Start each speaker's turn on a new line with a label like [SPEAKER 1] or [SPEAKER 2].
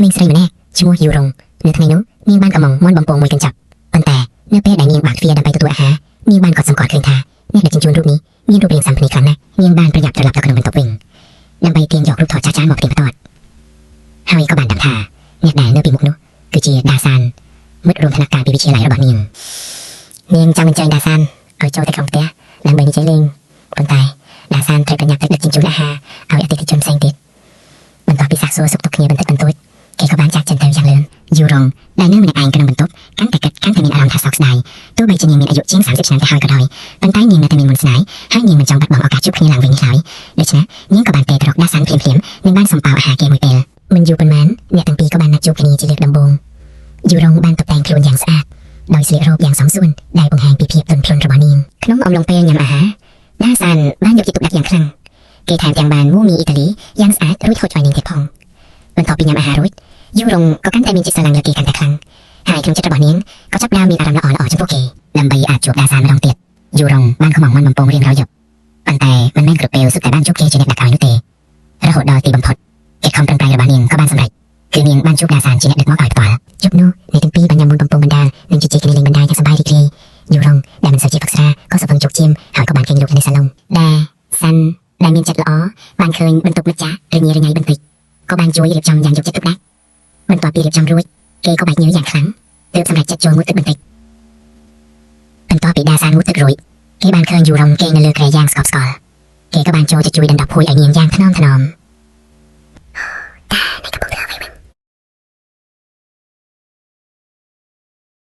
[SPEAKER 1] ក្មេងស្រីម្នាក់ឈ្មោះយូរងនៅថ្ងៃនោះនាងបានកំងមន់បំពងមួយកញ្ចប់ប៉ុន្តែនៅពេលដែលនាងបើកទ្វារដើម្បីទទួលអាហារនាងបានកត់សម្គាល់ឃើញថាអ្នកដឹកជញ្ជូនរូបនេះមានរូបរាងសាំភ្នែកខ្លាំងណាស់នាងបានប្រញាប់ត្រឡប់ទៅក្នុងបន្ទប់វិញដើម្បីទាញយករូបថតចាស់ៗមកផ្ទៀងផ្ទាត់ហើយក៏បានដឹងថាអ្នកដែលនៅពីមុខនោះគឺជាដាសានមិត្តរួមថ្នាក់ការពីវិទ្យាល័យរបស់នាងចង់អញ្ជើញដាសានឲ្យចូលទៅក្នុងផ្ទះដើម្បីនិយាយលេងប៉ុន្តែដាសានត្រូវប្រញាប់ទៅដឹកជញ្ជូនអាហារឲ្យអតិថិជនផ្សេងទៀតបន្ទាប់ពីសាកសួរសុខទុក្ខគ្នាបន្តិចបន្តួចគេក៏បានចាក់ចិនទៅយ៉ាងលឿនយូរងដែលនៅម្នាក់ឯងក្នុងបន្ទប់កាន់តែគិតកាន់តែមានអារម្មណ៍ថាសោកស្ដាយទោះបីជានាងមានអាយុជាង30ឆ្នាំទៅហើយក៏ដោយប៉ុន្តែនាងនៅតែមានមន្តស្នេហ៍ហើយនាងមិនចង់បាត់បង់ឱកាសជួបគ្នាឡើងវិញនេះឡើយដូច្នេះនាងក៏បានទៅរកដាសានភ្លាមៗនិងបានសម្ប៉ោអាហារគេមួយពេលមិនយូរប៉ុន្មានអ្នកទាំងពីរក៏បានណាត់ជួបគ្នាជាលើកដំបូងយូរងបានតុបតែងខ្លួនយ៉ាងស្អាតដោយស្លៀករ៉ូបយ៉ាងសមសួនដែលបង្ហាញពីភាពទន់ភ្លន់របស់នាងក្នុងអំឡុងពេលញ៉ាំអាហារដាសានបានយកចិត្តទុកដាក់យ៉ាងខ្លាំងគេថែមទាំងបានមូមីអ៊ីតាលីយ៉ាងស្អាតរួចហូចឲ្យនាងទៀតផងបន្ទាប់ពីញ៉ាំអាហាររួចយូរងក៏កាន់តែមានចិត្តស្រឡាញ់លើគេកាន់តែខ្លាំងហើយក្នុងចិត្តរបស់នាងក៏ចាប់ផ្ដើមមានអារម្មណ៍ល្អៗចំពោះគេដើម្បីអាចជួបដាសានម្ដងទៀតយូរងបានខ្មងមិនបំពងរៀងរាល់យប់ប៉ុន្តែមិនមែនគ្រប់ពេលសុទ្ធតែបានជួបគេជាអ្នកដឹកឲ្យនោះទេរហូតដល់ទីបំផុតកិច្ចខំប្រឹងប្រែងរបស់នាងក៏បានសម្រេចគឺនាងបានជួបដាសានជាអ្នកដឹកមកឲ្យផ្ទាល់យប់នោះអ្នកទាំងពីរបានញ៉ាំមុនបំពងបណ្ដាលនិងជជែកគ្នាលេងបណ្ដាយ៉ាងសប្បាយរីករាយយូរងដែលមិនសូវជាផឹកស្រាក៏សពឹងជោគជៀមហើយក៏បានឃើញលោកនៅសាឡុងដាសានដែលមានចិត្តល្អបានឃើញបន្ទប់ម្ចាស់រញ៉េរញ៉ៃបន្តិចក៏បានជួយរៀបចំយ៉ាងយកចិត្តទុកដាក់បន្ទាប់ពីរៀបចំរួចគេក៏បែកញើសយ៉ាងខ្លាំងទើបសម្រេចចិត្តចូលមុតទឹកបន្តិចបន្ទាប់ពីដាសានមុតទឹករួចគេបានឃើញយូរងគេនៅលើគ្រែយ៉ាងស្កប់ស្កល់គេក៏បានចូលទៅជួយដណ្ដប់ភួយឲ្យនាងយ៉ាងថ្នមតា